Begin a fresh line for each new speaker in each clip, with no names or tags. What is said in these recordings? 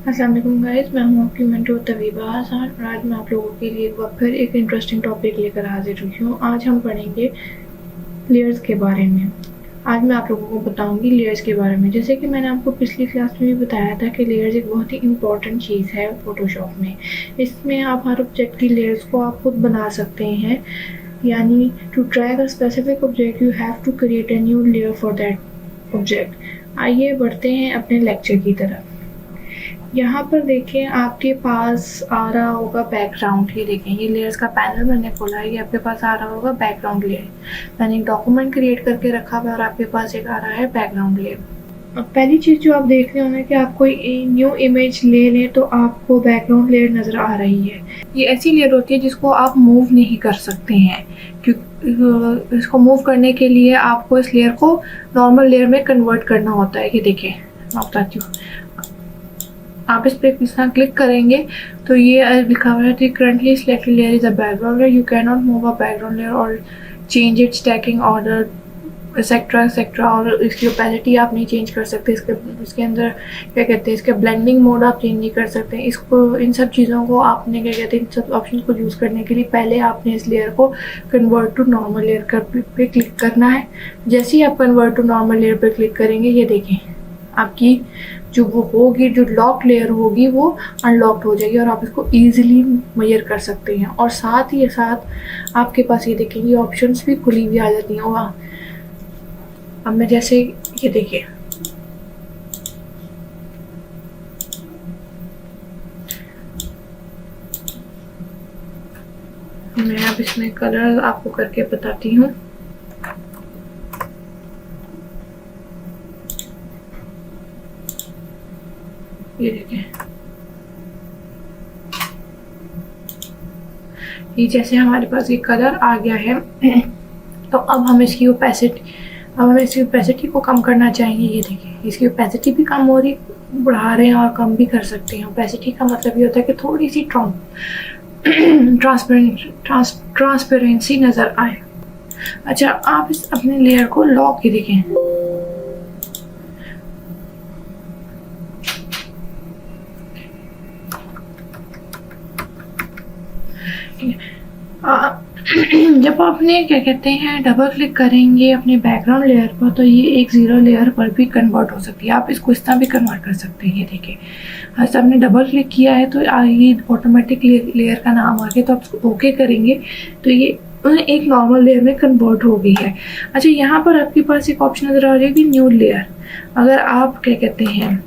अस्सलाम वालेकुम गाइस, मैं हूँ आपकी मेंटर तवीबा हसन और आज मैं आप लोगों के लिए एक बार फिर एक इंटरेस्टिंग टॉपिक लेकर हाजिर हुई हूँ। आज हम पढ़ेंगे लेयर्स के बारे में। आज मैं आप लोगों को बताऊंगी लेयर्स के बारे में। जैसे कि मैंने आपको पिछली क्लास में भी बताया था कि लेयर्स एक बहुत ही इंपॉर्टेंट चीज़ है फोटोशॉप में। इसमें आप हर ऑब्जेक्ट की लेयर्स को आप खुद बना सकते हैं, यानी to track a specific object you have to create a new layer for that object. आइए बढ़ते हैं अपने लेक्चर की तरफ। यहाँ पर देखें, आपके पास आ रहा होगा बैकग्राउंड। ये देखें, ये लेयर्स का पैनल मैंने खोला है, ये आपके पास आ रहा होगा बैकग्राउंड लेयर। मैंने एक डॉक्यूमेंट क्रिएट करके रखा हुआ है और आपके पास एक आ रहा है बैकग्राउंड लेयर। अब पहली चीज़ जो आप देख रहे होंगे कि आप कोई न्यू इमेज ले लें तो आपको बैकग्राउंड लेयर नज़र आ रही है। ये ऐसी लेयर होती है जिसको आप मूव नहीं कर सकते हैं, क्योंकि इसको मूव करने के लिए आपको इस लेयर को नॉर्मल लेयर में कन्वर्ट करना होता है। ये देखें, मैं बताती हूँ। आप इस पर इस तरह क्लिक करेंगे तो ये लिखा हुआ है currently selected layer is a background layer, you can not move a background layer or change it stacking order etcetera etcetera. और इसकी ओपेसिटी आप नहीं चेंज कर सकते, इसके अंदर क्या कहते हैं, इसके ब्लेंडिंग मोड आप चेंज नहीं कर सकते। इसको इन सब चीज़ों को आपने क्या कहते हैं, इन सब ऑप्शन को यूज़ करने के लिए पहले आपने इस लेयर को कन्वर्ट टू नॉर्मल लेयर पे क्लिक करना है। जैसे ही आप कन्वर्ट टू नॉर्मल लेयर पर क्लिक करेंगे, ये देखें आपकी जो वो होगी, जो लॉक लेयर होगी वो अनलॉक्ड हो जाएगी और आप इसको ईजिली मेजर कर सकते हैं। और साथ ही साथ आपके पास ये देखेंगे ऑप्शंस भी खुली हुई आ जाती हैं। वहाँ अब मैं जैसे ये देखिए, मैं अब इसमें कलर आपको करके बताती हूँ। ये देखें, ये जैसे हमारे पास ये कलर आ गया है तो अब हम इसकी ओपेसिटी को कम करना चाहेंगे। ये देखिए, इसकी ओपेसिटी भी कम हो रही, बढ़ा रहे हैं और कम भी कर सकते हैं। ओपेसिटी का मतलब ये होता है कि थोड़ी सी ट्रांसपेरेंसी नज़र आए। अच्छा, आप इस अपने लेयर को लॉक ही देखें, जब आपने क्या कहते हैं डबल क्लिक करेंगे अपने बैकग्राउंड लेयर पर तो ये एक ज़ीरो लेयर पर भी कन्वर्ट हो सकती है। आप इसको इस तरह भी कन्वर्ट कर सकते हैं। ये देखिए, जैसे आपने डबल क्लिक किया है तो ये ऑटोमेटिक लेयर का नाम आ गया, तो आप इसको ओके करेंगे तो ये एक नॉर्मल लेयर में कन्वर्ट हो गई है। अच्छा, यहाँ पर आपके पास एक ऑप्शन नज़र आ रही है कि न्यू लेयर। अगर आप क्या कहते हैं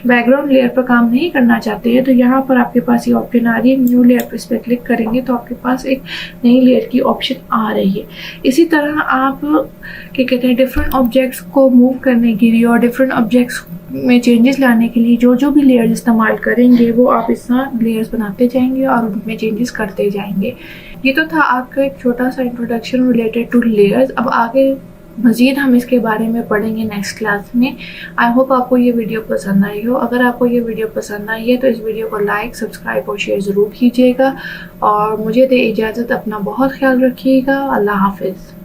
बैकग्राउंड लेयर पर काम नहीं करना चाहते हैं तो यहाँ पर आपके पास ये ऑप्शन आ रही है न्यू लेयर पर। इस पर क्लिक करेंगे तो आपके पास एक नई लेयर की ऑप्शन आ रही है। इसी तरह आप क्या कहते हैं डिफरेंट ऑब्जेक्ट्स को मूव करने के लिए और डिफरेंट ऑब्जेक्ट्स में चेंजेस लाने के लिए जो भी लेयर्स इस्तेमाल करेंगे वो आप इस तरह लेयर्स बनाते जाएंगे और उनमें चेंजेस करते जाएंगे। ये तो था आपका एक छोटा सा इंट्रोडक्शन रिलेटेड टू लेयर्स। अब आगे मज़ीद हम इसके बारे में पढ़ेंगे नेक्स्ट क्लास में। आई होप आपको ये वीडियो पसंद आई हो। अगर आपको ये वीडियो पसंद आई है तो इस वीडियो को लाइक, सब्सक्राइब और शेयर ज़रूर कीजिएगा और मुझे दे इजाज़त। अपना बहुत ख्याल रखिएगा। अल्लाह हाफिज़।